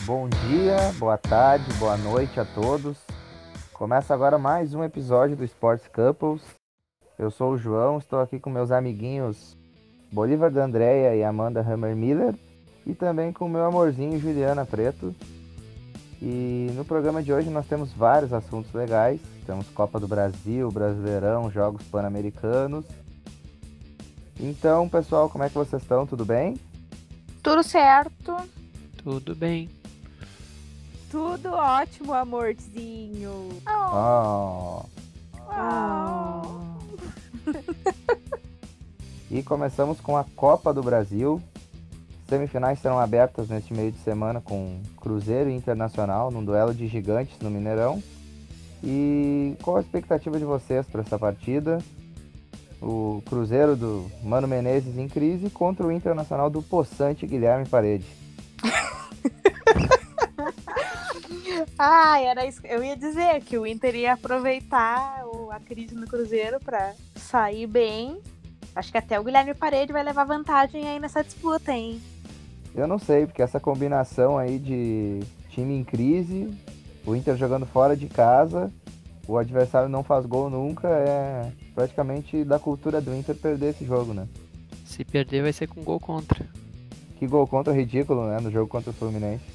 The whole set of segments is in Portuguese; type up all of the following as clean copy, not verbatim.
Bom dia, boa tarde, boa noite a todos. Começa agora mais um episódio do Sports Couples. Eu sou o João, estou aqui com meus amiguinhos Bolívar da Andréia e Amanda Hammer Miller e também com meu amorzinho Juliana Preto. E no programa de hoje nós temos vários assuntos legais. Temos Copa do Brasil, Brasileirão, Jogos Pan-Americanos. Então, pessoal, como é que vocês estão? Tudo bem? Tudo certo. Tudo bem. Tudo ótimo, amorzinho. Oh. E começamos com a Copa do Brasil. Semifinais serão abertas neste meio de semana com Cruzeiro e Internacional num duelo de gigantes no Mineirão. E qual a expectativa de vocês para essa partida? O Cruzeiro do Mano Menezes em crise contra o Internacional do possante Guilherme Parede. Era isso. Eu ia dizer que o Inter ia aproveitar a crise no Cruzeiro para sair bem. Acho que até o Guilherme Parede vai levar vantagem aí nessa disputa, hein? Eu não sei, porque essa combinação aí de time em crise, o Inter jogando fora de casa, o adversário não faz gol nunca, é praticamente da cultura do Inter perder esse jogo, né? Se perder vai ser com gol contra. Que gol contra ridículo, né? No jogo contra o Fluminense.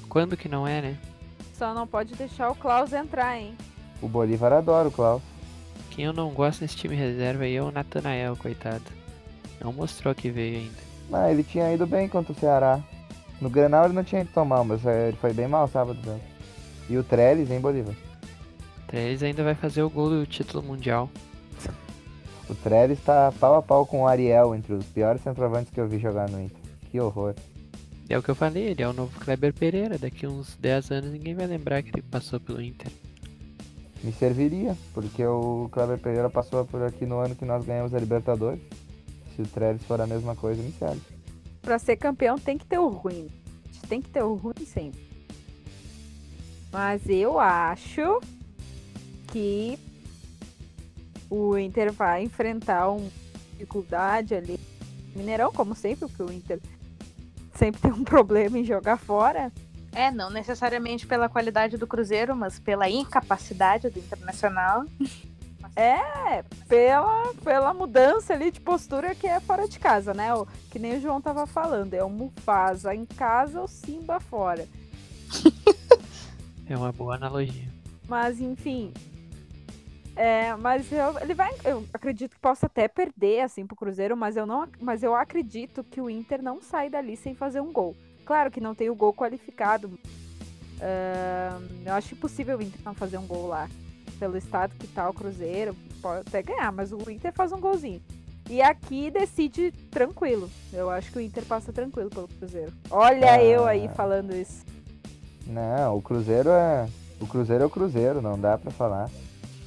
Quando que não é, né? Só não pode deixar o Klaus entrar, hein? O Bolívar adora o Klaus. Quem eu não gosto nesse time reserva aí é o Natanael, coitado. Não mostrou que veio ainda. Ah, ele tinha ido bem contra o Ceará. No Grenal ele não tinha ido tão mal, mas ele foi bem mal sábado. Né? E o Trellis, hein, Bolívar? O Trellis ainda vai fazer o gol do título mundial. O Trellis tá pau a pau com o Ariel, entre os piores centroavantes que eu vi jogar no Inter. Que horror. É o que eu falei, ele é o novo Kleber Pereira. Daqui uns 10 anos ninguém vai lembrar que ele passou pelo Inter. Me serviria, porque o Kleber Pereira passou por aqui no ano que nós ganhamos a Libertadores. Se o Trellis for a mesma coisa, me serve. Pra ser campeão tem que ter o ruim. Tem que ter o ruim sempre. Mas eu acho que o Inter vai enfrentar uma dificuldade ali no Mineirão, como sempre, porque o Inter sempre tem um problema em jogar fora. Não necessariamente pela qualidade do Cruzeiro, mas pela incapacidade do Internacional. Pela mudança ali de postura que é fora de casa, né? Que nem o João tava falando, é o Mufasa em casa ou Simba fora. É uma boa analogia. Mas enfim, eu acredito que possa até perder assim pro Cruzeiro, mas eu acredito que o Inter não sai dali sem fazer um gol. Claro que não tem o gol qualificado. Eu acho impossível o Inter não fazer um gol lá. Pelo estado que tá o Cruzeiro, pode até ganhar, mas o Inter faz um golzinho. E aqui decide tranquilo. Eu acho que o Inter passa tranquilo pelo Cruzeiro. Olha eu aí falando isso. Não, o Cruzeiro é o Cruzeiro, não dá pra falar.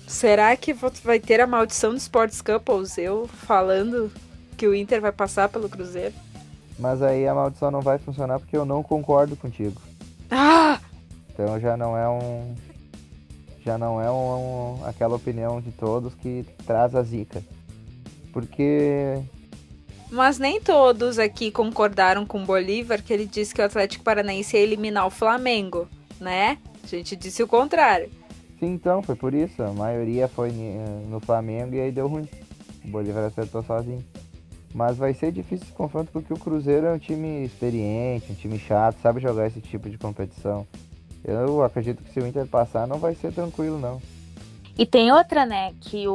Será que vai ter a maldição do Sports Couples? Eu falando que o Inter vai passar pelo Cruzeiro? Mas aí a maldição não vai funcionar porque eu não concordo contigo. Então já não é aquela opinião de todos que traz a zica. Porque... Mas nem todos aqui concordaram com o Bolívar, que ele disse que o Atlético Paranaense ia eliminar o Flamengo, né? A gente disse o contrário. Sim, então, foi por isso. A maioria foi no Flamengo e aí deu ruim. O Bolívar acertou sozinho. Mas vai ser difícil esse confronto porque o Cruzeiro é um time experiente, um time chato, sabe jogar esse tipo de competição. Eu acredito que se o Inter passar não vai ser tranquilo, não. E tem outra, né, que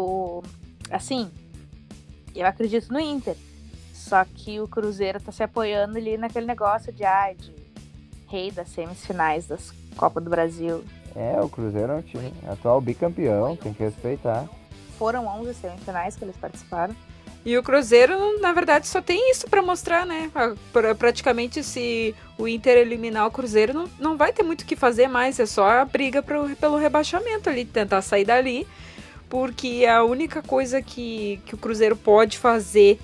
assim, eu acredito no Inter, só que o Cruzeiro tá se apoiando ali naquele negócio de rei das semifinais das Copa do Brasil. O Cruzeiro é um time atual bicampeão, tem que respeitar. Foram 11 semifinais que eles participaram. E o Cruzeiro, na verdade, só tem isso pra mostrar, né? Praticamente, se o Inter eliminar o Cruzeiro, não vai ter muito o que fazer mais. É só a briga pelo rebaixamento ali, tentar sair dali. Porque a única coisa que o Cruzeiro pode fazer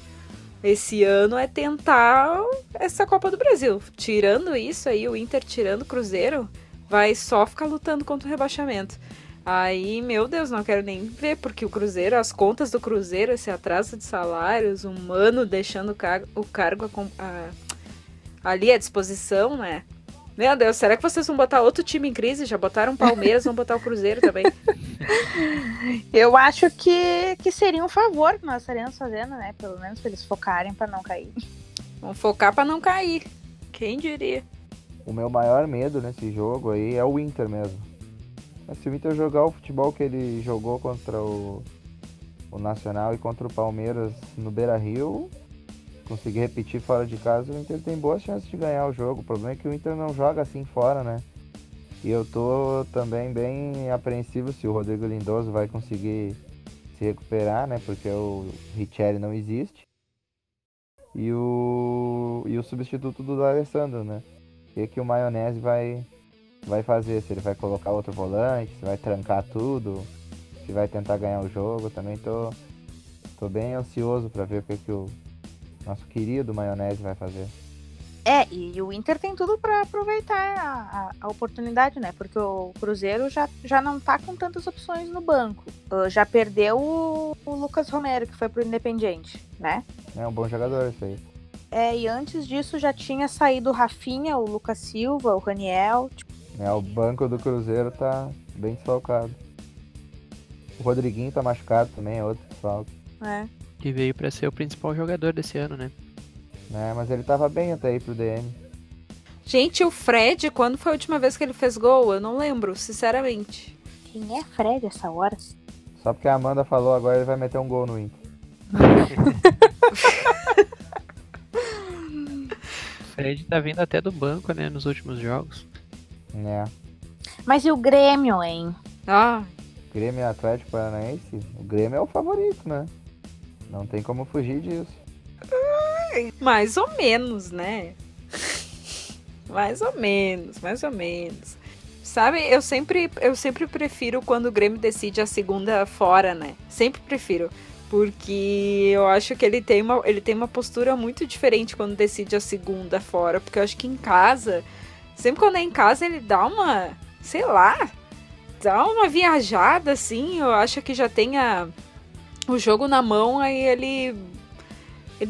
esse ano é tentar essa Copa do Brasil. Tirando isso aí, o Inter tirando o Cruzeiro, vai só ficar lutando contra o rebaixamento. Aí, meu Deus, não quero nem ver, porque o Cruzeiro, as contas do Cruzeiro, esse atraso de salários, um Mano deixando o cargo ali à disposição, né? Meu Deus, será que vocês vão botar outro time em crise? Já botaram o Palmeiras, vão botar o Cruzeiro também. Eu acho que seria um favor que nós estaríamos fazendo, né? Pelo menos pra eles focarem pra não cair. Vamos focar pra não cair. Quem diria? O meu maior medo nesse jogo aí é o Inter mesmo. Mas se o Inter jogar o futebol que ele jogou contra o Nacional e contra o Palmeiras no Beira-Rio, conseguir repetir fora de casa, o Inter tem boas chances de ganhar o jogo. O problema é que o Inter não joga assim fora, né? E eu tô também bem apreensivo se o Rodrigo Lindoso vai conseguir se recuperar, né? Porque o Richelli não existe. E o substituto do D'Alessandro, né? O que o Maionese vai fazer? Se ele vai colocar outro volante, se vai trancar tudo, se vai tentar ganhar o jogo. Também tô bem ansioso para ver o que o nosso querido Maionese vai fazer. E o Inter tem tudo pra aproveitar a oportunidade, né? Porque o Cruzeiro já não tá com tantas opções no banco. Já perdeu o Lucas Romero, que foi pro Independiente, né? É um bom jogador isso aí. E antes disso já tinha saído o Rafinha, o Lucas Silva, o Raniel. O banco do Cruzeiro tá bem desfalcado. O Rodriguinho tá machucado também, é outro desfalque. Que veio pra ser o principal jogador desse ano, né? Mas ele tava bem até aí pro DM. Gente, o Fred, quando foi a última vez que ele fez gol? Eu não lembro, sinceramente. Quem é Fred essa hora? Só porque a Amanda falou agora ele vai meter um gol no Inter. O Fred tá vindo até do banco, né? Nos últimos jogos. Mas e o Grêmio, hein? Grêmio e Atlético Paranaense? O Grêmio é o favorito, né? Não tem como fugir disso. Mais ou menos, né? Mais ou menos. Sabe, eu sempre prefiro quando o Grêmio decide a segunda fora, né? Sempre prefiro. Porque eu acho que ele tem uma postura muito diferente quando decide a segunda fora. Porque eu acho que em casa, sempre quando é em casa, ele dá uma, sei lá, dá uma viajada, assim. Eu acho que já tem o jogo na mão, aí ele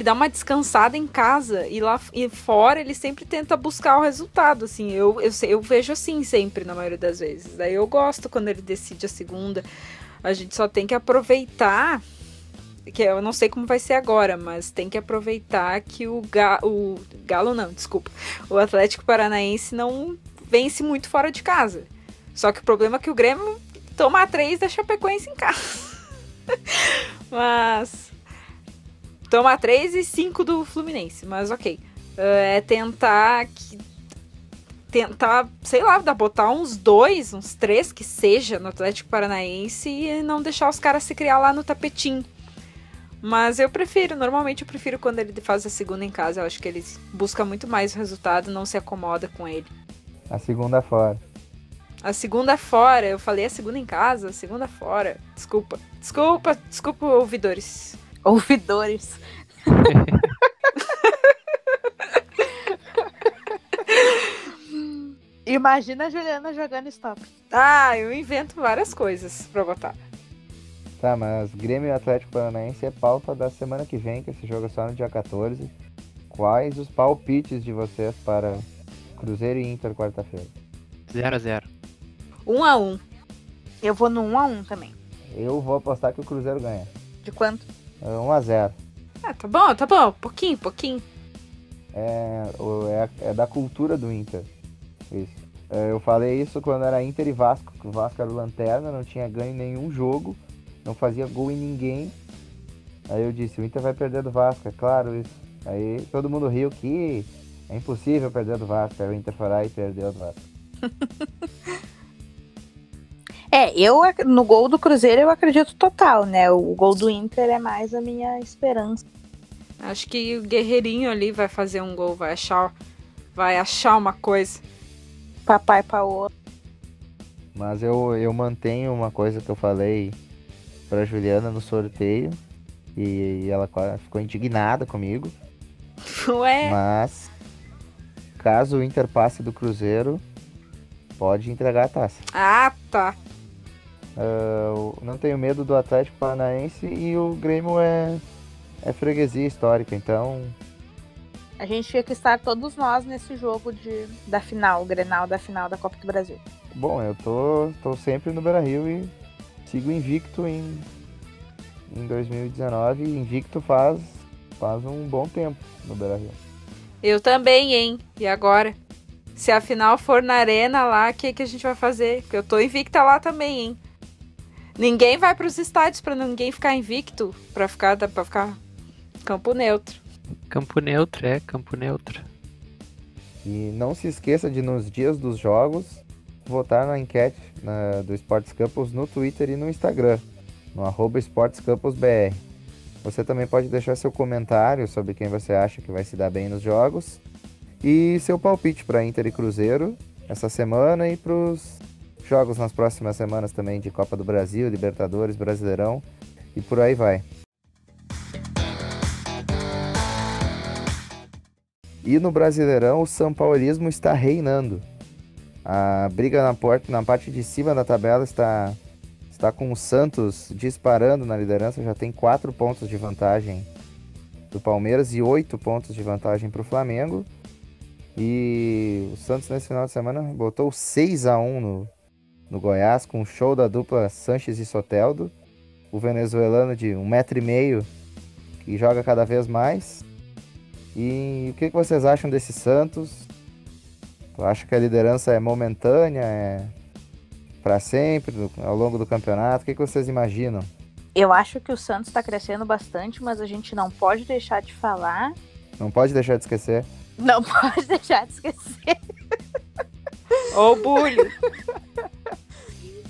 dá uma descansada em casa e lá e fora ele sempre tenta buscar o resultado, assim, eu vejo assim sempre, na maioria das vezes. Daí eu gosto quando ele decide a segunda. A gente só tem que aproveitar, que eu não sei como vai ser agora, mas tem que aproveitar que o Atlético Paranaense não vence muito fora de casa. Só que o problema é que o Grêmio toma 3 da Chapecoense em casa. Mas toma 3 e 5 do Fluminense, mas ok. É tentar, sei lá, botar uns 2, uns 3 que seja no Atlético Paranaense e não deixar os caras se criar lá no tapetinho. Mas normalmente eu prefiro quando ele faz a segunda em casa. Eu acho que ele busca muito mais o resultado, não se acomoda com ele. A segunda fora. A segunda fora, eu falei a segunda em casa, a segunda fora. Desculpa, ouvidores. Imagina a Juliana jogando stop. Eu invento várias coisas pra botar. Tá, mas Grêmio e Atlético Paranaense é pauta da semana que vem, que esse jogo é só no dia 14. Quais os palpites de vocês para Cruzeiro e Inter quarta-feira? 0-0. 1-1. Eu vou no 1-1 também. Eu vou apostar que o Cruzeiro ganha. De quanto? 1-0. Tá bom. Pouquinho. É da cultura do Inter. Isso. Eu falei isso quando era Inter e Vasco. O Vasco era o lanterna, não tinha ganho nenhum jogo, não fazia gol em ninguém. Aí eu disse, o Inter vai perder do Vasco, é claro isso. Aí todo mundo riu que é impossível perder do Vasco. Aí o Inter foi lá e perdeu do Vasco. No gol do Cruzeiro eu acredito total, né? O gol do Inter é mais a minha esperança. Acho que o Guerreirinho ali vai fazer um gol, vai achar uma coisa. Papai Paô. Mas eu mantenho uma coisa que eu falei pra Juliana no sorteio. E ela ficou indignada comigo. Ué? Mas caso o Inter passe do Cruzeiro, pode entregar a taça. Tá. Eu não tenho medo do Atlético Paranaense e o Grêmio é freguesia histórica, então... A gente tinha que estar todos nós nesse jogo da final, o Grenal da final da Copa do Brasil. Bom, eu tô sempre no Beira-Rio e sigo invicto em 2019. Invicto faz um bom tempo no Beira-Rio. Eu também, hein? E agora? Se a final for na arena lá, o que a gente vai fazer? Porque eu tô invicta lá também, hein? Ninguém vai pros estádios pra ninguém ficar invicto, pra ficar campo neutro. Campo neutro. E não se esqueça de, nos dias dos jogos, votar na enquete do Sports Campus no Twitter e no Instagram, no @SportsCampusBR. Você também pode deixar seu comentário sobre quem você acha que vai se dar bem nos jogos e seu palpite para Inter e Cruzeiro essa semana e para os jogos nas próximas semanas também de Copa do Brasil, Libertadores, Brasileirão e por aí vai. E no Brasileirão o sampaulismo está reinando. A briga na parte de cima da tabela está com o Santos disparando na liderança, já tem 4 pontos de vantagem do Palmeiras e 8 pontos de vantagem para o Flamengo. E o Santos nesse final de semana botou 6-1 no Goiás, com o show da dupla Sanches e Soteldo, o venezuelano de 1,5 m, que joga cada vez mais. E o que vocês acham desse Santos? Tu acha que a liderança é momentânea, é para sempre, ao longo do campeonato? O que vocês imaginam? Eu acho que o Santos está crescendo bastante, mas a gente não pode deixar de falar. Não pode deixar de esquecer. Não pode deixar de esquecer. Ô, bulho!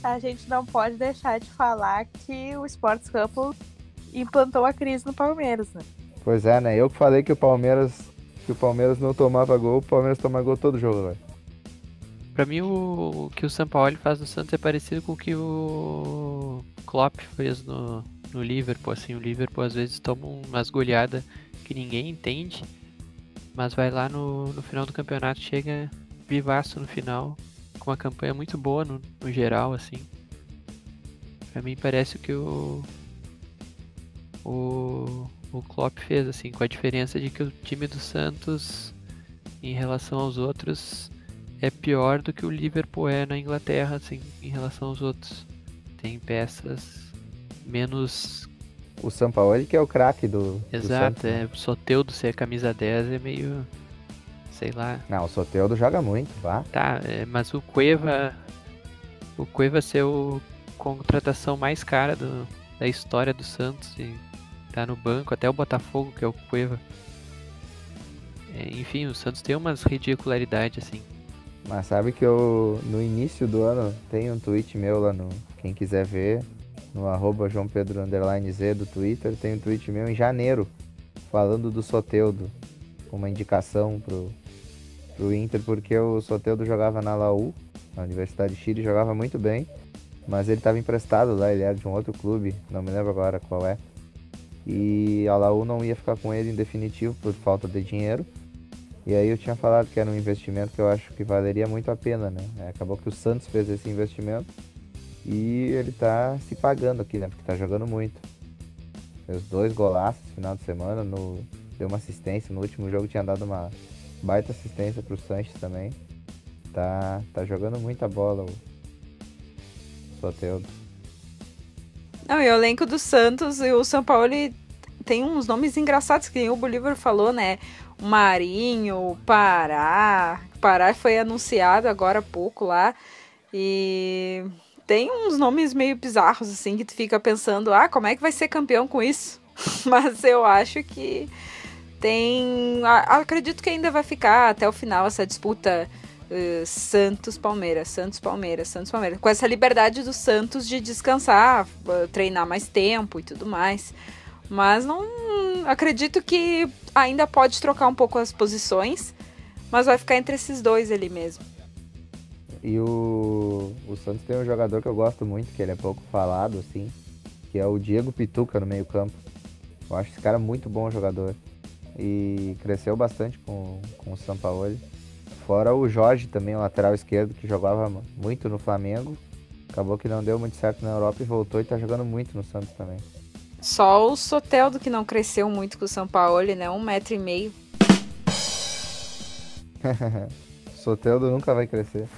A gente não pode deixar de falar que o Sports Campus implantou a crise no Palmeiras, né? Pois é, né? Eu que falei que o Palmeiras não tomava gol, o Palmeiras toma gol todo jogo, velho. Pra mim, o que o Sampaoli faz no Santos é parecido com o que o Klopp fez no Liverpool. Assim, o Liverpool às vezes toma umas goleadas que ninguém entende, mas vai lá no final do campeonato, chega vivaço no final, com uma campanha muito boa no geral, assim. Pra mim parece o que o Klopp fez, assim, com a diferença de que o time do Santos, em relação aos outros, é pior do que o Liverpool é na Inglaterra, assim, em relação aos outros. Tem peças menos... O Sampaoli que é o craque do Exato, Santos, né? O Soteldo ser camisa 10 é meio... sei lá. Não, o Soteldo joga muito, vá. Tá, mas o Cueva ser a contratação mais cara da história do Santos e tá no banco, até o Botafogo, que é o Cueva. Enfim, o Santos tem umas ridicularidades, assim. Mas sabe que eu, no início do ano, tem um tweet meu lá no... Quem quiser ver, no @JoãoPedro_Z do Twitter, tem um tweet meu em janeiro, falando do Soteldo, com uma indicação pro Inter, porque o Soteldo jogava na Laú, na Universidade de Chile, jogava muito bem, mas ele estava emprestado lá, ele era de um outro clube, não me lembro agora qual é. E a Laú não ia ficar com ele em definitivo por falta de dinheiro. E aí eu tinha falado que era um investimento que eu acho que valeria muito a pena, né? Acabou que o Santos fez esse investimento e ele tá se pagando aqui, né? Porque tá jogando muito. Fez 2 golaços no final de semana, deu uma assistência. No último jogo tinha dado uma baita assistência pro Sanches também. Tá jogando muita bola o Soteldo. Não, e o elenco do Santos e o Sampaoli tem uns nomes engraçados, que o Bolívar falou, né? O Marinho, o Pará. O Pará foi anunciado agora há pouco lá. E tem uns nomes meio bizarros, assim, que tu fica pensando, como é que vai ser campeão com isso? Mas eu acho que acredito que ainda vai ficar até o final essa disputa Santos-Palmeiras, Santos-Palmeiras, Santos-Palmeiras. Com essa liberdade do Santos de descansar, treinar mais tempo e tudo mais. Mas não acredito que ainda pode trocar um pouco as posições, mas vai ficar entre esses dois ali mesmo. E o Santos tem um jogador que eu gosto muito, que ele é pouco falado, assim, que é o Diego Pituca no meio campo. Eu acho esse cara muito bom jogador. E cresceu bastante com o Sampaoli. Fora o Jorge também, o lateral esquerdo, que jogava muito no Flamengo. Acabou que não deu muito certo na Europa e voltou e tá jogando muito no Santos também. Só o Soteldo que não cresceu muito com o Sampaoli, né? 1,5 m. Soteldo nunca vai crescer.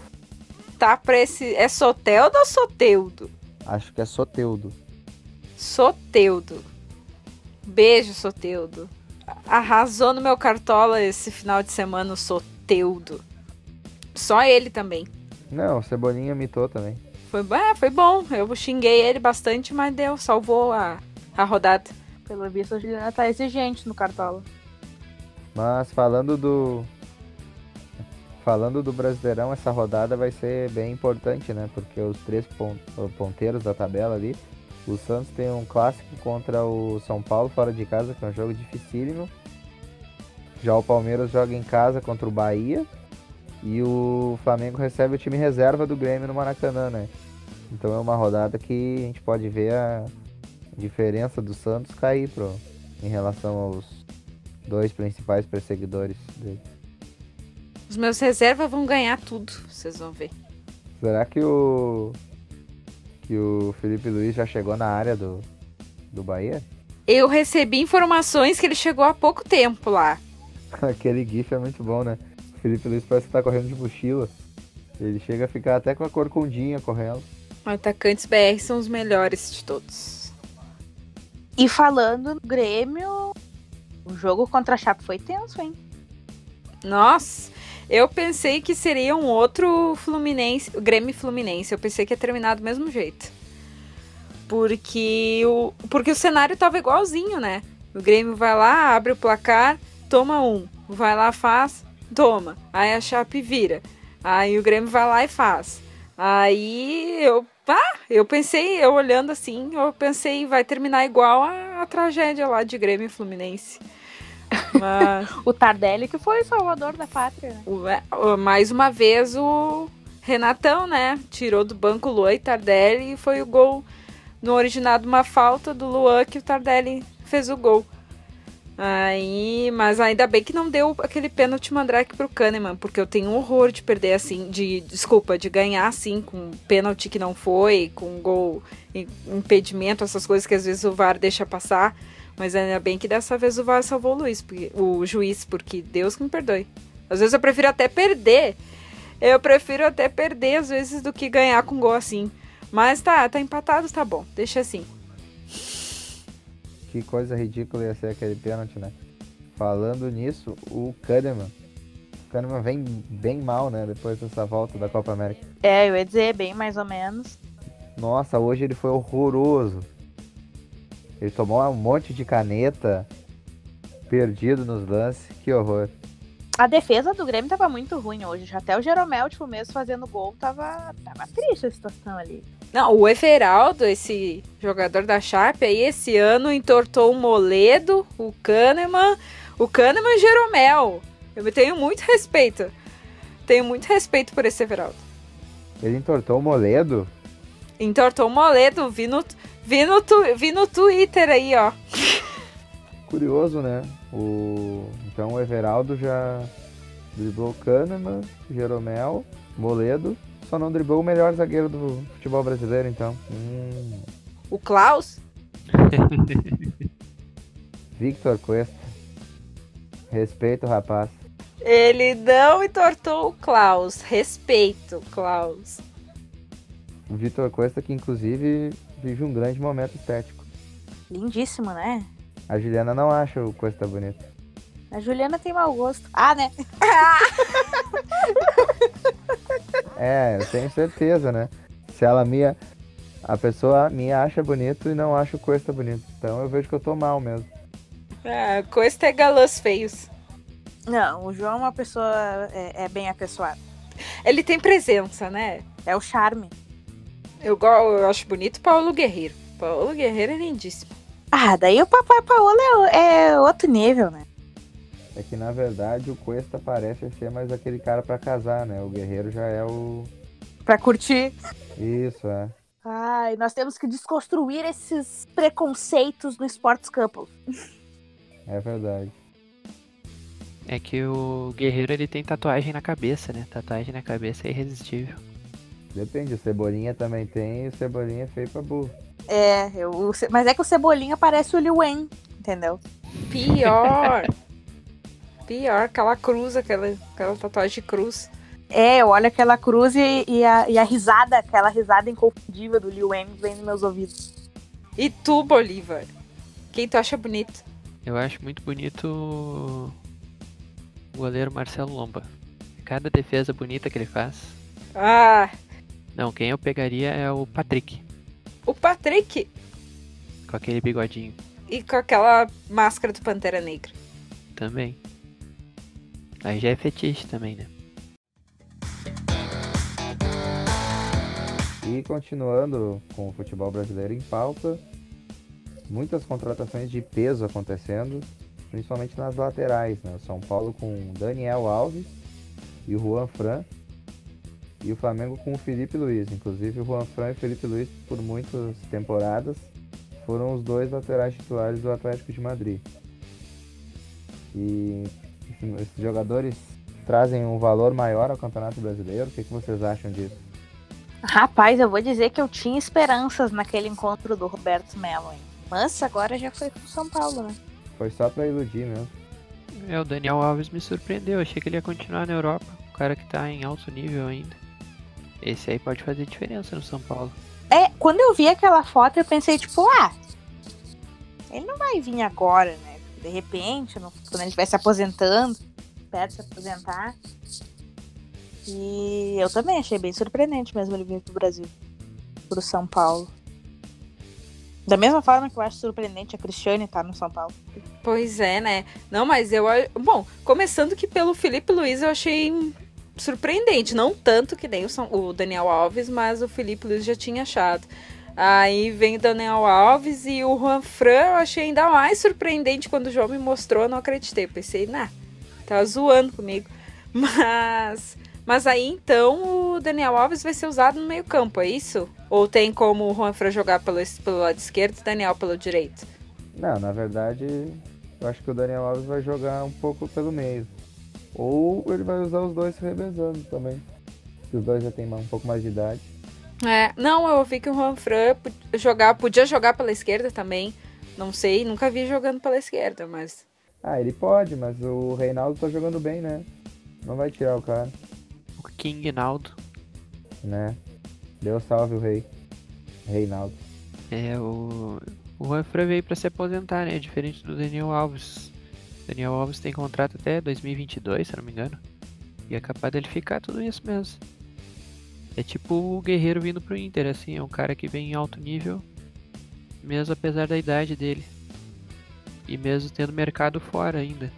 Tá pra esse... É Soteldo ou Soteudo? Acho que é Soteldo. Soteudo. Beijo, Soteudo. Arrasou no meu cartola esse final de semana o Soteudo. Só ele também. Não, o Cebolinha mitou também. Foi bom. Eu xinguei ele bastante, mas deu. Salvou a rodada. Pelo visto, a Juliana tá exigente no Cartola. Mas falando do Brasileirão, essa rodada vai ser bem importante, né? Porque os três ponteiros da tabela ali, o Santos tem um clássico contra o São Paulo fora de casa, que é um jogo dificílimo. Já o Palmeiras joga em casa contra o Bahia. E o Flamengo recebe o time reserva do Grêmio no Maracanã, né? Então é uma rodada que a gente pode ver a diferença do Santos cair em relação aos dois principais perseguidores dele. Os meus reservas vão ganhar tudo, vocês vão ver. Será que o Felipe Luiz já chegou na área do Bahia? Eu recebi informações que ele chegou há pouco tempo lá. Aquele gif é muito bom, né? O Felipe Luiz parece que tá correndo de mochila. Ele chega a ficar até com a corcundinha correndo. Atacantes BR são os melhores de todos. E falando no Grêmio, o jogo contra a Chape foi tenso, hein? Nossa, eu pensei que seria um outro Fluminense, o Grêmio Fluminense. Eu pensei que ia terminar do mesmo jeito. Porque o cenário tava igualzinho, né? O Grêmio vai lá, abre o placar, toma um. Vai lá, faz, toma. Aí a Chape vira. Aí o Grêmio vai lá e faz. Aí eu pensei, eu olhando assim, eu pensei, vai terminar igual a tragédia lá de Grêmio e Fluminense. Mas O Tardelli que foi o salvador da pátria, né? mais uma vez o Renatão, né? Tirou do banco o Luan e Tardelli e foi o gol no originado, uma falta do Luan que o Tardelli fez o gol. Mas ainda bem que não deu aquele pênalti mandrake pro Kahneman, porque eu tenho horror de perder assim, de ganhar assim, com pênalti que não foi, com gol, impedimento, essas coisas que às vezes o VAR deixa passar. Mas ainda bem que dessa vez o VAR salvou o juiz, porque Deus que me perdoe. Às vezes eu prefiro até perder. Às vezes do que ganhar com gol assim. Mas tá empatado, tá bom, deixa assim. Que coisa ridícula ia ser aquele pênalti, né? Falando nisso, o Kahneman vem bem mal, né? Depois dessa volta da Copa América. Eu ia dizer, bem mais ou menos. Nossa, hoje ele foi horroroso. Ele tomou um monte de caneta, perdido nos lances. Que horror. A defesa do Grêmio tava muito ruim hoje. Até o Jeromel, mesmo fazendo gol, tava triste a situação ali. Não, o Everaldo, esse jogador da Chape, aí esse ano entortou o Moledo, o Kahneman e o Jeromel. Eu tenho muito respeito. Tenho muito respeito por esse Everaldo. Ele entortou o Moledo? Entortou o Moledo, vi no Twitter aí, ó. Curioso, né? Então o Everaldo já driblou o Kahneman, Jeromel, Moledo. Só não driblou o melhor zagueiro do futebol brasileiro, então. O Klaus? Victor Cuesta. Respeito, rapaz. Ele não entortou o Klaus. Respeito, Klaus. O Victor Cuesta, que inclusive vive um grande momento estético. Lindíssimo, né? A Juliana não acha o Cuesta bonito. A Juliana tem mau gosto. Ah, né? Eu tenho certeza, né? A pessoa me acha bonito e não acha o Cuesta bonito. Então eu vejo que eu tô mal mesmo. Cuesta é galãs feios. Não, o João é uma pessoa bem apessoada. Ele tem presença, né? É o charme. Eu acho bonito o Paulo Guerreiro. Paulo Guerreiro é lindíssimo. Daí o Papai Paulo é outro nível, né? É que na verdade o Cuesta parece ser mais aquele cara pra casar, né? O Guerreiro já é o... Pra curtir. Isso, é. Ai, nós temos que desconstruir esses preconceitos no Sports Couple. É verdade. É que o Guerreiro, ele tem tatuagem na cabeça, né? Tatuagem na cabeça é irresistível. Depende, o Cebolinha também tem e o Cebolinha é feio pra burro. Mas é que o Cebolinha parece o Lil Wayne, entendeu? Pior. Pior, aquela cruz, aquela tatuagem de cruz. Eu olho aquela cruz e a risada, aquela risada inconfundível do Lil Wayne vem nos meus ouvidos. E tu, Bolívar? Quem tu acha bonito? Eu acho muito bonito o goleiro Marcelo Lomba. Cada defesa bonita que ele faz. Ah, Não, quem eu pegaria é o Patrick, o Patrick. com aquele bigodinho E com aquela máscara do Pantera Negra. também. Aí já é fetiche também, né? E continuando com o futebol brasileiro em pauta, muitas contratações de peso acontecendo, principalmente nas laterais, né? O São Paulo com Daniel Alves e o Juan Fran, e o Flamengo com o Felipe Luiz. Inclusive o Juan Fran e o Felipe Luiz, por muitas temporadas, foram os dois laterais titulares do Atlético de Madrid. E enfim, esses jogadores trazem um valor maior ao Campeonato Brasileiro. O que vocês acham disso? Rapaz, eu vou dizer que eu tinha esperanças naquele encontro do Roberto Melo, hein? Mas agora já foi com São Paulo, né? Foi só pra iludir mesmo. O Daniel Alves me surpreendeu, achei que ele ia continuar na Europa. O cara que tá em alto nível ainda. Esse aí pode fazer diferença no São Paulo. Quando eu vi aquela foto, eu pensei, tipo, ele não vai vir agora, né? De repente, quando ele estiver se aposentando, perto de se aposentar. E eu também achei bem surpreendente mesmo ele vir pro Brasil, pro São Paulo. Da mesma forma que eu acho surpreendente a Cristiane estar no São Paulo. Pois é, né? Não, mas bom, começando que pelo Felipe Luiz eu achei surpreendente. Não tanto que nem o Daniel Alves, mas o Felipe Luiz já tinha achado. Aí vem o Daniel Alves e o Juan Fran, eu achei ainda mais surpreendente quando o João me mostrou, eu não acreditei. Pensei, tá zoando comigo. Mas aí então o Daniel Alves vai ser usado no meio campo, é isso? Ou tem como o Juan Fran jogar pelo lado esquerdo e o Daniel pelo direito? Não, na verdade, eu acho que o Daniel Alves vai jogar um pouco pelo meio. Ou ele vai usar os dois se revezando também. Se os dois já têm um pouco mais de idade. Não, eu ouvi que o Juan Fran podia jogar pela esquerda também. Não sei, nunca vi jogando pela esquerda, mas... Ele pode, mas o Reinaldo tá jogando bem, né? Não vai tirar o cara. O King Naldo. Né? Deus salve o Reinaldo. O Juan Fran veio pra se aposentar, né? Diferente do Daniel Alves. Daniel Alves tem contrato até 2022, se não me engano. E é capaz dele ficar tudo isso mesmo. É tipo o Guerreiro vindo pro Inter, assim. É um cara que vem em alto nível, mesmo apesar da idade dele. E mesmo tendo mercado fora ainda.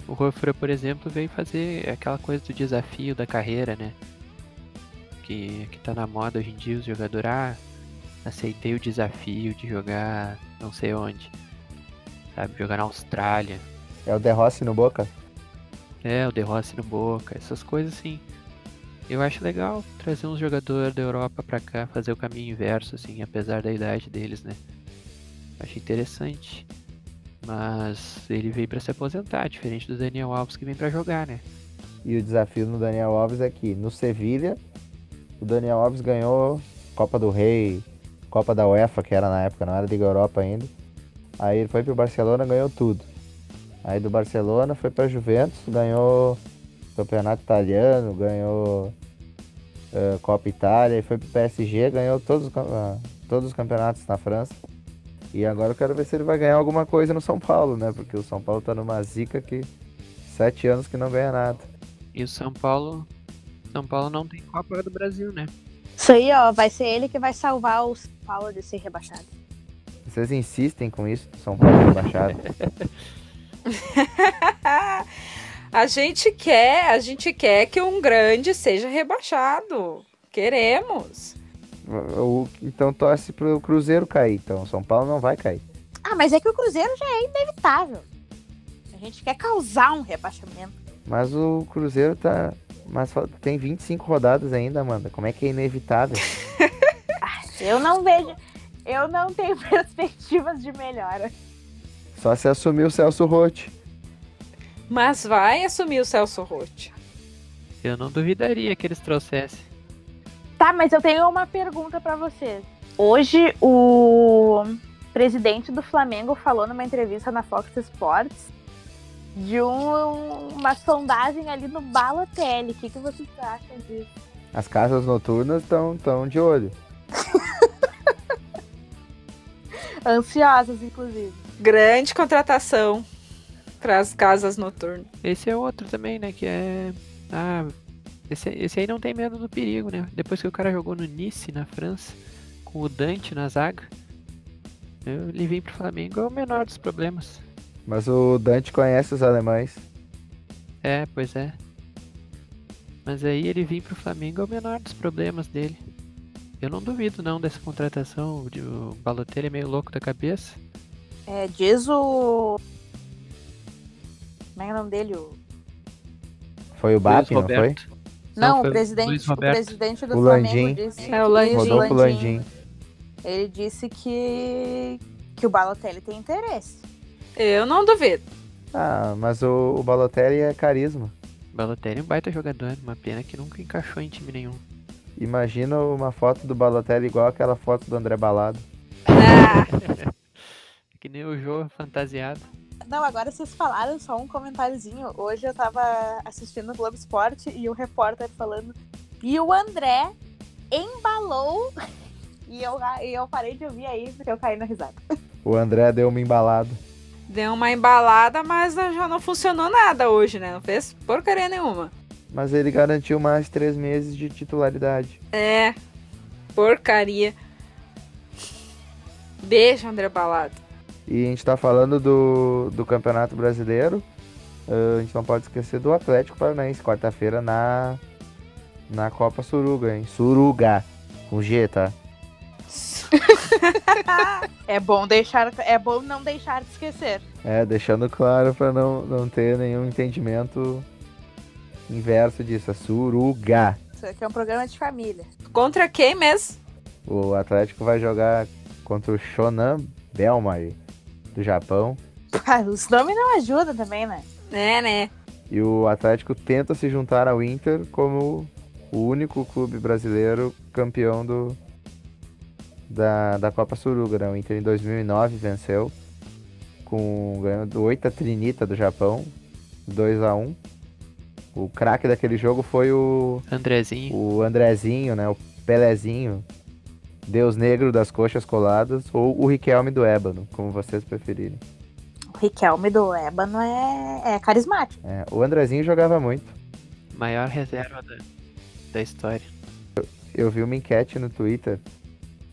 O Juan Fran, por exemplo, veio fazer aquela coisa do desafio da carreira, né? Que tá na moda hoje em dia, os jogadores, aceitei o desafio de jogar não sei onde. Sabe, jogar na Austrália. É o De Rossi no Boca? O De Rossi no Boca, essas coisas assim. Eu acho legal trazer uns jogadores da Europa pra cá, fazer o caminho inverso, assim, apesar da idade deles, né? Acho interessante. Mas ele veio pra se aposentar, diferente do Daniel Alves que vem pra jogar, né? E o desafio no Daniel Alves é que no Sevilha, o Daniel Alves ganhou Copa do Rei, Copa da UEFA, que era na época, não era Liga Europa ainda. Aí ele foi pro Barcelona, ganhou tudo. Aí do Barcelona foi pra Juventus, ganhou Campeonato Italiano, ganhou Copa Itália, e foi pro PSG, ganhou todos os campeonatos na França. E agora eu quero ver se ele vai ganhar alguma coisa no São Paulo, né? Porque o São Paulo tá numa zica que 7 anos que não ganha nada. E o São Paulo não tem Copa do Brasil, né? Isso aí, vai ser ele que vai salvar o São Paulo de ser rebaixado. Vocês insistem com isso, do São Paulo rebaixado? A gente quer que um grande seja rebaixado. Queremos. Então torce pro Cruzeiro cair, então o São Paulo não vai cair. Mas é que o Cruzeiro já é inevitável. A gente quer causar um rebaixamento. Mas o Cruzeiro tá... Mas tem 25 rodadas ainda, Amanda. Como é que é inevitável? Eu não vejo... Eu não tenho perspectivas de melhora. Só se assumir o Celso Roth. Mas vai assumir o Celso Roth. Eu não duvidaria que eles trouxessem. Tá, mas eu tenho uma pergunta pra vocês. Hoje, o presidente do Flamengo falou numa entrevista na Fox Sports uma sondagem ali no Balotelli. O que vocês acham disso? As casas noturnas estão de olho. Ansiosas, inclusive. Grande contratação para as casas noturnas. Esse é outro também, né? Que é. Esse aí não tem medo do perigo, né? Depois que o cara jogou no Nice, na França, com o Dante na zaga, ele vem pro Flamengo, é o menor dos problemas. Mas o Dante conhece os alemães. É, pois é. Mas aí ele vir pro Flamengo é o menor dos problemas dele. Eu não duvido não dessa contratação. O Balotelli é meio louco da cabeça. Diz o... Como é o nome dele? Foi o BAP, não foi? Não, foi o presidente do O Flamengo Landim. disse... É o Landim. Rodolfo Landim. Ele disse que o Balotelli tem interesse. Eu não duvido. Mas o Balotelli é carisma. O Balotelli é um baita jogador, uma pena que nunca encaixou em time nenhum. Imagina uma foto do Balotelli igual aquela foto do André Balado. Que nem o Jô fantasiado. Não, agora vocês falaram só um comentáriozinho. Hoje eu tava assistindo o Globo Esporte e o repórter falando. E o André embalou. E eu parei de ouvir aí porque eu caí na risada. O André deu uma embalada. Deu uma embalada, mas já não funcionou nada hoje, né? Não fez porcaria nenhuma. Mas ele garantiu mais 3 meses de titularidade. É, porcaria. Beijo, André Balado. E a gente tá falando do Campeonato Brasileiro. A gente não pode esquecer do Atlético Paranaense, quarta-feira na Copa Suruga, hein? Suruga, com G, tá? É bom não deixar de esquecer. Deixando claro pra não ter nenhum entendimento inverso disso. É Suruga. Isso aqui é um programa de família. Contra quem mesmo? O Atlético vai jogar contra o Shonan Bellmare, do Japão. Os nomes não ajudam também, né? Né? E o Atlético tenta se juntar ao Inter como o único clube brasileiro campeão da Copa Suruga, né? O Inter em 2009 venceu, ganhando do Oita Trinita do Japão, 2-1. O craque daquele jogo foi o Andrezinho, né? O Pelezinho, Deus Negro das Coxas Coladas, ou o Riquelme do Ébano, como vocês preferirem. O Riquelme do Ébano é carismático. O Andrezinho jogava muito. Maior reserva da história. Eu vi uma enquete no Twitter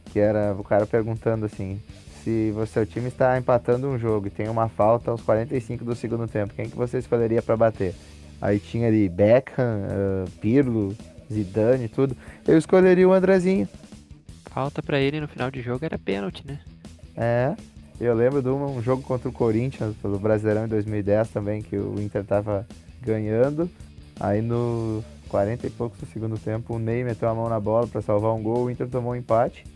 que era o cara perguntando assim: se o seu time está empatando um jogo e tem uma falta aos 45 do segundo tempo, quem que você escolheria para bater? Aí tinha ali Beckham, Pirlo, Zidane e tudo. Eu escolheria o Andrezinho. Falta pra ele no final de jogo era pênalti, né? Eu lembro de um jogo contra o Corinthians pelo Brasileirão em 2010 também, que o Inter tava ganhando. Aí no 40 e poucos do segundo tempo, o Ney meteu a mão na bola para salvar um gol, o Inter tomou um empate.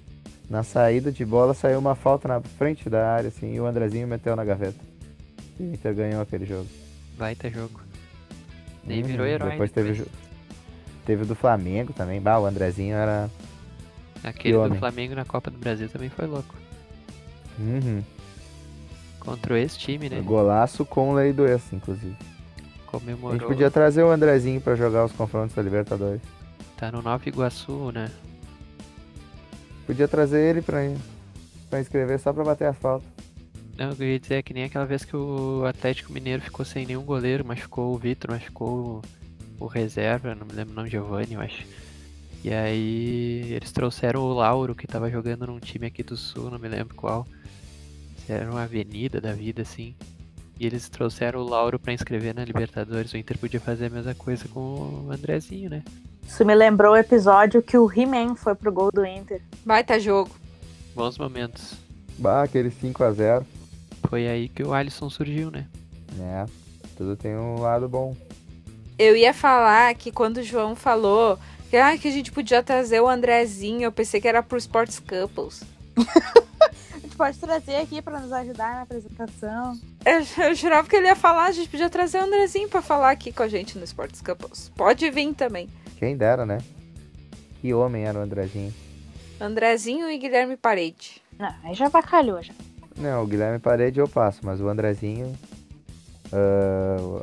Na saída de bola saiu uma falta na frente da área, assim, e o Andrezinho meteu na gaveta. E o Inter ganhou aquele jogo. Baita jogo. Ney virou herói. Depois teve o do Flamengo também. O Andrezinho era... Aquele do Flamengo na Copa do Brasil também foi louco. Contra esse time, né? Golaço com o Lei do Ex, inclusive. Comemorou. A gente podia trazer o Andrezinho pra jogar os confrontos da Libertadores. Tá no Nova Iguaçu, né? Podia trazer ele pra inscrever só pra bater as faltas. Não, eu queria dizer que nem aquela vez que o Atlético Mineiro ficou sem nenhum goleiro, machucou o Vitor, machucou o reserva, não me lembro o nome, Giovanni, eu acho. E aí eles trouxeram o Lauro, que tava jogando num time aqui do Sul, não me lembro qual. Era uma avenida da vida, assim. E eles trouxeram o Lauro pra inscrever na Libertadores. O Inter podia fazer a mesma coisa com o Andrezinho, né? Isso me lembrou o episódio que o He-Man foi pro gol do Inter. Baita jogo. Bons momentos. Aquele 5-0. Foi aí que o Alisson surgiu, né? Tudo tem um lado bom. Eu ia falar que quando o João falou que a gente podia trazer o Andrezinho, eu pensei que era pro Sports Couples. A gente pode trazer aqui pra nos ajudar na apresentação. Eu jurava que ele ia falar, a gente podia trazer o Andrezinho pra falar aqui com a gente no Sports Couples. Pode vir também. Quem dera, né? Que homem era o Andrezinho. Andrezinho e Guilherme Parede. Não, aí já bacalhou já. Não, o Guilherme Parede eu passo, mas o Andrezinho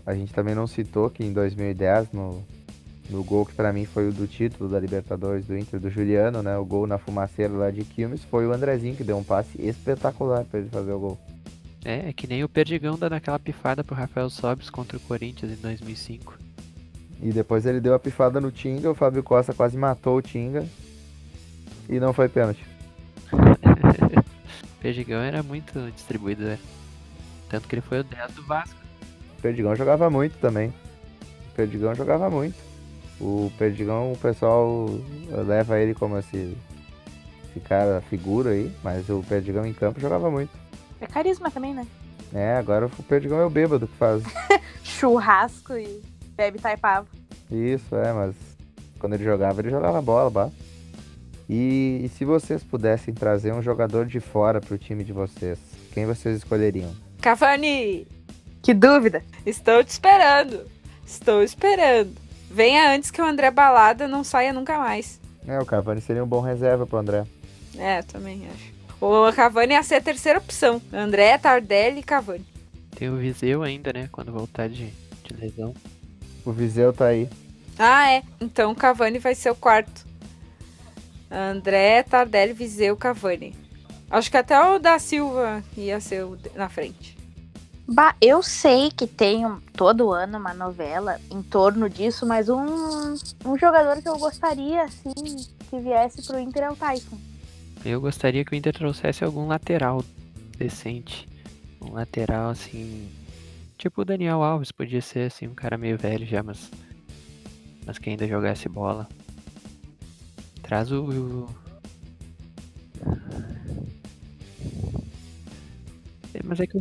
A gente também não citou que em 2010, no gol que pra mim foi o do título da Libertadores do Inter, do Juliano, né? O gol na fumaceira lá de Quilmes, foi o Andrezinho que deu um passe espetacular pra ele fazer o gol. É que nem o Perdigão dando aquela pifada pro Rafael Sobis contra o Corinthians em 2005. E depois ele deu a pifada no Tinga, o Fábio Costa quase matou o Tinga e não foi pênalti. O Perdigão era muito distribuído, né? Tanto que ele foi o 10 do Vasco. O Perdigão jogava muito também. O Perdigão jogava muito. O Perdigão, o pessoal leva ele como esse cara, figura aí, mas o Perdigão em campo jogava muito. É carisma também, né? Agora o Perdigão é o bêbado que faz. Churrasco e bebe taipava. Isso, mas quando ele jogava bola, bah. E se vocês pudessem trazer um jogador de fora pro time de vocês, quem vocês escolheriam? Cavani, Que dúvida. estou te esperando. Estou esperando. Venha antes que o André Balada não saia nunca mais. O Cavani seria um bom reserva pro André. Também acho. O Cavani ia ser a terceira opção. André, Tardelli e Cavani. Tem o Viseu ainda, né? Quando voltar de lesão. O Viseu tá aí. Então o Cavani vai ser o quarto. André, Tardelli, Viseu, Cavani. Acho que até o da Silva ia ser na frente. Eu sei que tem todo ano uma novela em torno disso, mas um jogador que eu gostaria, assim, que viesse pro Inter é o Tyson. Eu gostaria que o Inter trouxesse algum lateral decente. Um lateral, assim... Tipo o Daniel Alves, podia ser, assim, um cara meio velho já, mas que ainda jogasse bola. Traz Mas é que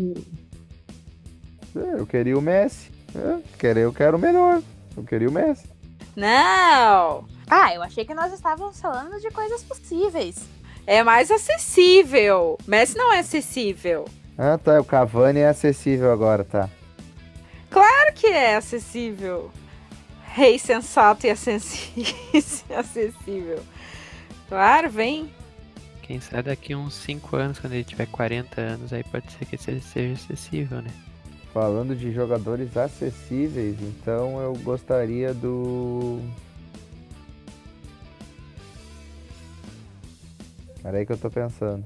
Eu queria o Messi. Eu quero o melhor. Eu queria o Messi. Não! Eu achei que nós estávamos falando de coisas possíveis. É mais acessível. Messi não é acessível. Tá. O Cavani é acessível agora, tá. Claro que é acessível. Rei sensato e acessível. Claro, vem. quem sabe daqui uns 5 anos, quando ele tiver 40 anos, aí pode ser que ele seja acessível, né? Falando de jogadores acessíveis, então eu gostaria do... Peraí que eu tô pensando.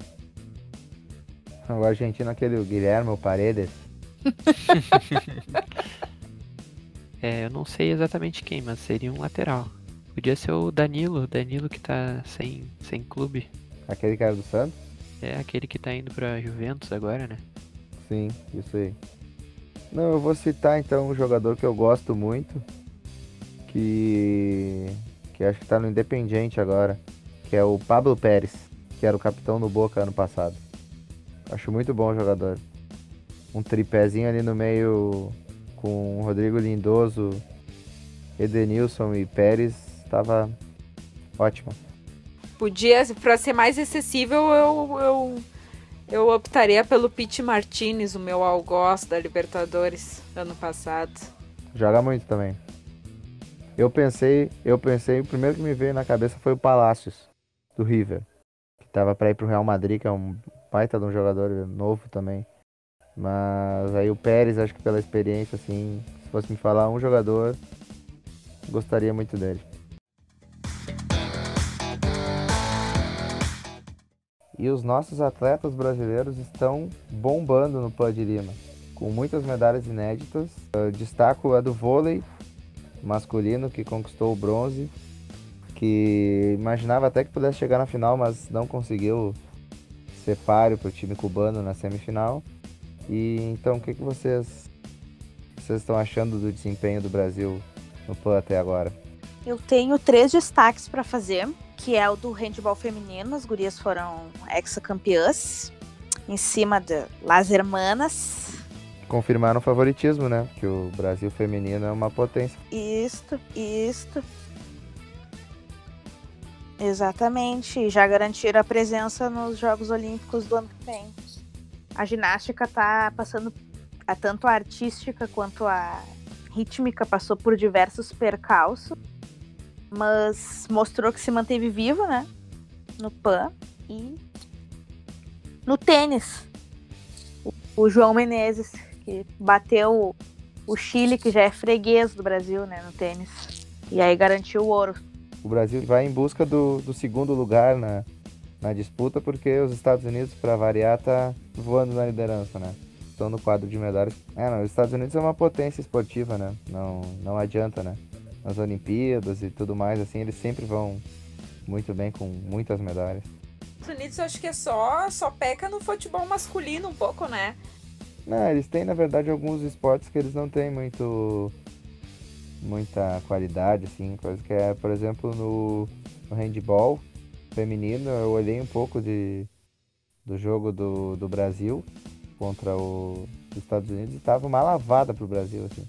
O argentino, aquele Guilherme Paredes. Eu não sei exatamente quem, mas seria um lateral. Podia ser o Danilo que tá sem clube. Aquele cara do Santos? É aquele que tá indo pra Juventus agora, né? Sim, isso aí. Não, eu vou citar então um jogador que eu gosto muito, que acho que tá no Independiente agora, que é o Pablo Pérez, que era o capitão do Boca ano passado. Acho muito bom o jogador. Um tripézinho ali no meio com o Rodrigo Lindoso, Edenilson e Pérez, tava ótimo. Podia, pra ser mais acessível, eu optaria pelo Pete Martinez, o meu algoz da Libertadores ano passado. Joga muito também. Eu pensei, o primeiro que me veio na cabeça foi o Palacios, do River, que tava pra ir pro Real Madrid, que é um baita de um jogador novo também. Mas aí o Pérez, acho que pela experiência, assim, se fosse me falar um jogador, gostaria muito dele. E os nossos atletas brasileiros estão bombando no Pô de Lima, com muitas medalhas inéditas. Eu destaco a do vôlei masculino, que conquistou o bronze, que imaginava até que pudesse chegar na final, mas não conseguiu ser páreo para o time cubano na semifinal. E então, o que vocês estão achando do desempenho do Brasil no PAN até agora? Eu tenho 3 destaques para fazer, que é o do handebol feminino. As gurias foram hexacampeãs em cima de Las Hermanas. Confirmaram o favoritismo, né? Que o Brasil feminino é uma potência. Isto. Exatamente. Já garantiram a presença nos Jogos Olímpicos do ano que vem. A ginástica tá passando, tanto a artística quanto a rítmica passou por diversos percalços, mas mostrou que se manteve vivo, né? No PAN. E no tênis, o João Menezes, que bateu o Chile, que já é freguês do Brasil, né, no tênis. E aí garantiu o ouro. O Brasil vai em busca do segundo lugar na disputa, porque os Estados Unidos, para variar, tá voando na liderança, né? Estão no quadro de medalhas. Não, os Estados Unidos é uma potência esportiva, né? Não adianta, né? Nas Olimpíadas e tudo mais, assim, eles sempre vão muito bem com muitas medalhas. Os Estados Unidos eu acho que é só peca no futebol masculino um pouco, né? Não, eles têm, na verdade, alguns esportes que eles não têm muita qualidade, assim, coisa que é, por exemplo, no handball feminino, eu olhei um pouco do jogo do Brasil contra os Estados Unidos e tava uma lavada pro Brasil, assim.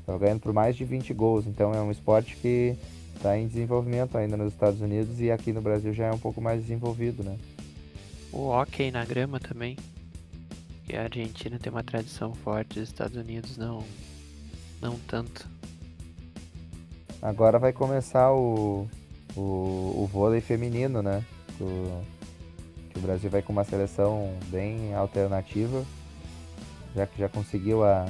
Tava ganhando por mais de 20 gols, então é um esporte que tá em desenvolvimento ainda nos Estados Unidos e aqui no Brasil já é um pouco mais desenvolvido, né? O hóquei na grama também. Que a Argentina tem uma tradição forte, os Estados Unidos não tanto. Agora vai começar o vôlei feminino, né? Que o Brasil vai com uma seleção bem alternativa, já que já conseguiu a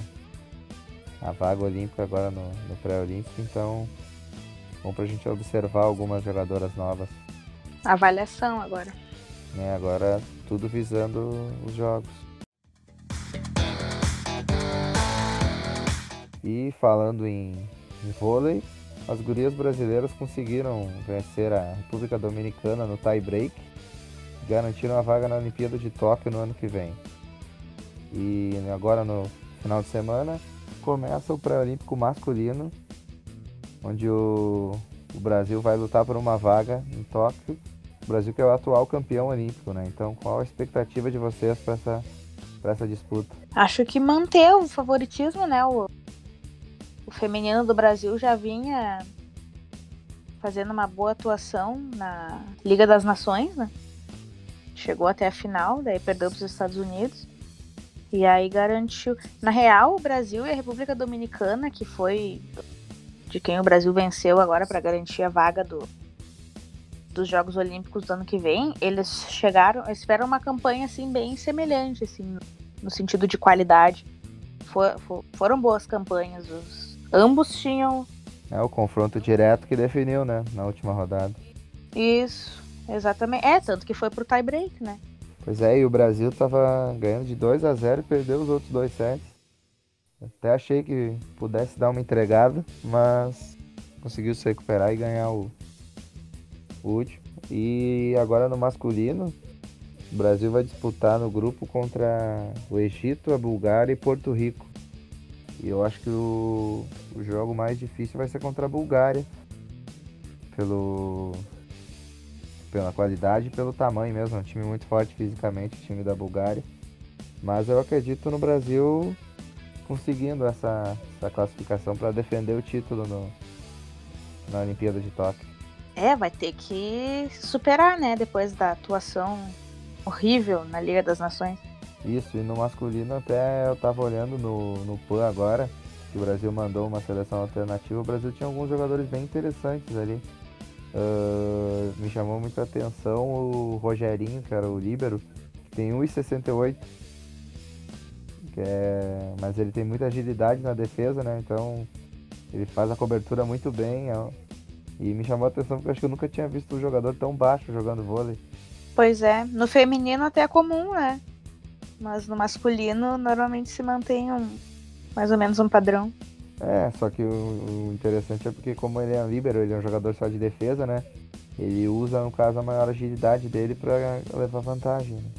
vaga olímpica agora no pré-olímpico, então bom pra gente observar algumas jogadoras novas. Avaliação agora. Né? Agora tudo visando os jogos. E falando em vôlei, as gurias brasileiras conseguiram vencer a República Dominicana no tie-break, garantiram a vaga na Olimpíada de Tóquio no ano que vem. E agora no final de semana começa o pré-olímpico masculino, onde o Brasil vai lutar por uma vaga em Tóquio. O Brasil que é o atual campeão olímpico, né? Então qual a expectativa de vocês para essa disputa? Acho que manter o favoritismo, né? O feminino do Brasil já vinha fazendo uma boa atuação na Liga das Nações, né? Chegou até a final, daí perdeu para os Estados Unidos. E aí garantiu. Na real, o Brasil e a República Dominicana, que foi de quem o Brasil venceu agora para garantir a vaga dos Jogos Olímpicos do ano que vem, eles fizeram uma campanha assim bem semelhante, assim, no sentido de qualidade. Foram boas campanhas. Ambos tinham. É o confronto direto que definiu, né? Na última rodada. Isso, exatamente. Tanto que foi pro tie-break, né? Pois é, e o Brasil tava ganhando de 2-0 e perdeu os outros 2 sets. Até achei que pudesse dar uma entregada, mas conseguiu se recuperar e ganhar o último. E agora no masculino, o Brasil vai disputar no grupo contra o Egito, a Bulgária e Porto Rico. E eu acho que o jogo mais difícil vai ser contra a Bulgária. Pela qualidade e pelo tamanho mesmo. É um time muito forte fisicamente, o time da Bulgária. Mas eu acredito no Brasil conseguindo essa classificação para defender o título na Olimpíada de Tóquio. Vai ter que superar, né? Depois da atuação horrível na Liga das Nações. Isso, e no masculino até eu tava olhando no PAN agora, que o Brasil mandou uma seleção alternativa. O Brasil tinha alguns jogadores bem interessantes ali. Me chamou muita atenção o Rogerinho, que era o líbero, que tem 1,68. Mas ele tem muita agilidade na defesa, né? Então ele faz a cobertura muito bem. E me chamou a atenção porque eu acho que eu nunca tinha visto um jogador tão baixo jogando vôlei. Pois é, no feminino até é comum, né? Mas no masculino normalmente se mantém mais ou menos um padrão. Só que o interessante é porque como ele é um líbero, ele é um jogador só de defesa, né? Ele usa, no caso, a maior agilidade dele para levar vantagem. Né?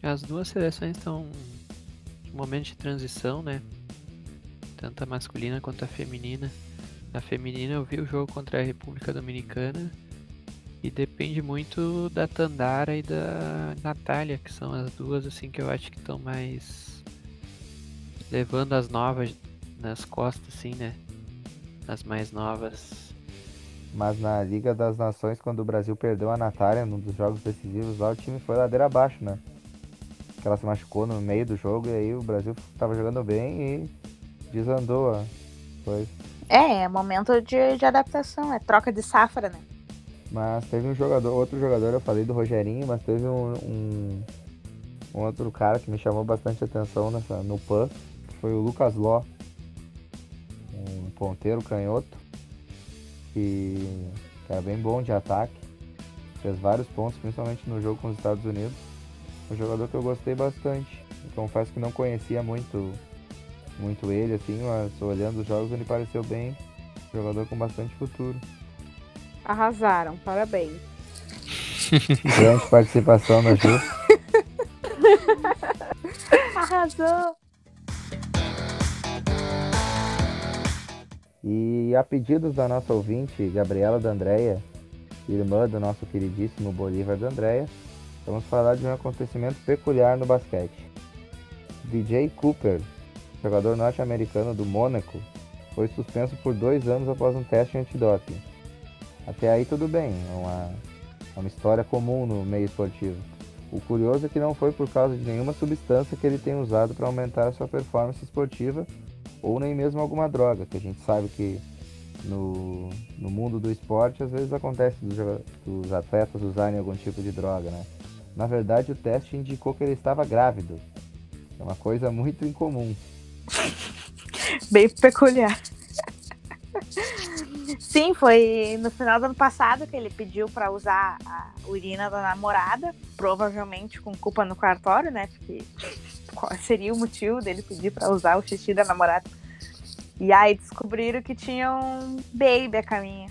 As duas seleções estão em um momento de transição, né? Tanto a masculina quanto a feminina. Na feminina eu vi o jogo contra a República Dominicana e depende muito da Tandara e da Natália, que são as duas assim que eu acho que estão mais levando as novas nas costas, assim, né? As mais novas. Mas na Liga das Nações, quando o Brasil perdeu a Natália num dos jogos decisivos lá, o time foi ladeira abaixo, né? Porque ela se machucou no meio do jogo e aí o Brasil tava jogando bem e desandou a coisa. É momento de adaptação, é troca de safra, né? Mas teve outro jogador, eu falei do Rogerinho, mas teve um outro cara que me chamou bastante atenção no PAN, foi o Lucas Ló, um ponteiro canhoto, que era bem bom de ataque, fez vários pontos, principalmente no jogo com os Estados Unidos. Um jogador que eu gostei bastante. Eu confesso que não conhecia muito ele, assim, mas olhando os jogos ele pareceu bem, jogador com bastante futuro. Arrasaram, parabéns. Grande participação na Ju. Arrasou! E a pedidos da nossa ouvinte, Gabriela D'Andrea, irmã do nosso queridíssimo Bolívar D'Andrea, vamos falar de um acontecimento peculiar no basquete. DJ Cooper, jogador norte-americano do Mônaco, foi suspenso por 2 anos após um teste antidoping. Até aí tudo bem, é uma história comum no meio esportivo. O curioso é que não foi por causa de nenhuma substância que ele tenha usado para aumentar a sua performance esportiva, ou nem mesmo alguma droga, que a gente sabe que no mundo do esporte às vezes acontece dos atletas usarem algum tipo de droga, né? Na verdade, o teste indicou que ele estava grávido. É uma coisa muito incomum. Bem peculiar. Sim, foi no final do ano passado que ele pediu para usar a urina da namorada, provavelmente com culpa no cartório, né? Porque qual seria o motivo dele pedir para usar o xixi da namorada? E aí descobriram que tinha um baby a caminho.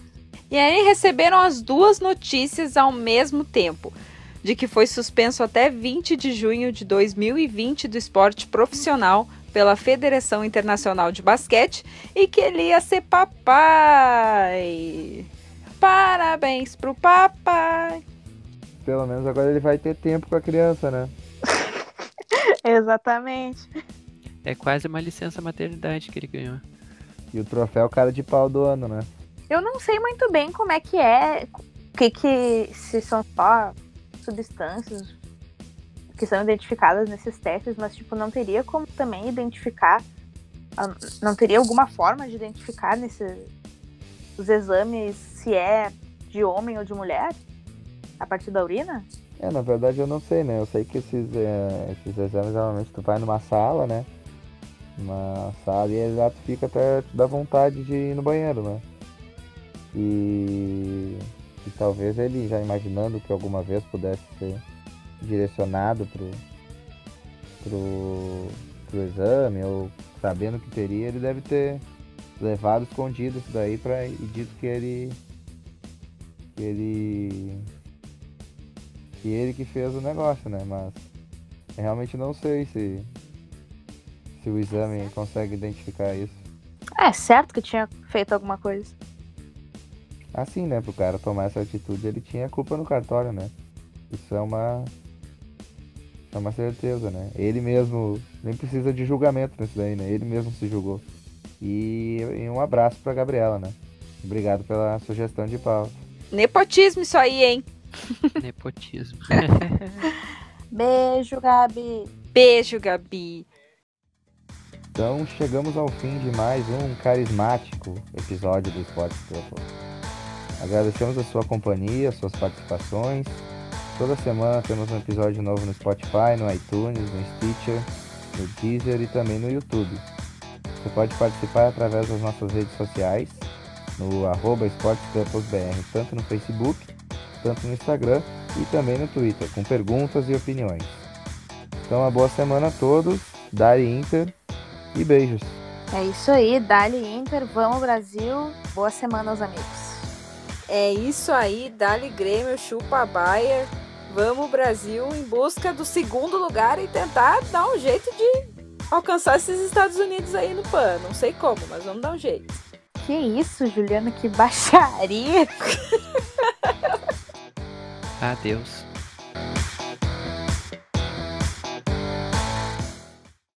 E aí receberam as duas notícias ao mesmo tempo, de que foi suspenso até 20 de junho de 2020 do esporte profissional pela Federação Internacional de Basquete e que ele ia ser papai. Parabéns pro papai. Pelo menos agora ele vai ter tempo com a criança, né? Exatamente. É quase uma licença maternidade que ele ganhou. E o troféu cara de pau do ano, né? Eu não sei muito bem como é que se são só substâncias que são identificadas nesses testes, mas tipo, não teria como também identificar, não teria alguma forma de identificar os exames se é de homem ou de mulher a partir da urina? Na verdade eu não sei, né? Eu sei que esses exames normalmente tu vai numa sala, né? Uma sala e lá tu fica até te dá vontade de ir no banheiro, né? E talvez ele, já imaginando que alguma vez pudesse ser direcionado pro exame, ou sabendo que teria, ele deve ter levado escondido isso daí e dito que ele que fez o negócio, né? Mas eu realmente não sei se o exame consegue identificar isso. É certo que tinha feito alguma coisa. Assim, né? Pro cara tomar essa atitude, ele tinha culpa no cartório, né? Isso é uma certeza, né? Ele mesmo nem precisa de julgamento nisso daí, né? Ele mesmo se julgou. E um abraço pra Gabriela, né? Obrigado pela sugestão de pauta. Nepotismo isso aí, hein? Nepotismo. Beijo, Gabi. Beijo, Gabi. Então chegamos ao fim de mais um carismático episódio do Sports Couple. Agradecemos a sua companhia, suas participações. Toda semana temos um episódio novo no Spotify, no iTunes, no Stitcher, no Deezer e também no YouTube. Você pode participar através das nossas redes sociais, no @SportsCouplesBR, tanto no Facebook, tanto no Instagram e também no Twitter, com perguntas e opiniões. Então, uma boa semana a todos, Dali Inter e beijos. É isso aí, Dali Inter, vamos Brasil, boa semana aos amigos. É isso aí, Dali Grêmio, chupa Bayer, vamos Brasil em busca do segundo lugar e tentar dar um jeito de alcançar esses Estados Unidos aí no PAN. Não sei como, mas vamos dar um jeito. Que isso, Juliana, que baixaria! Adeus.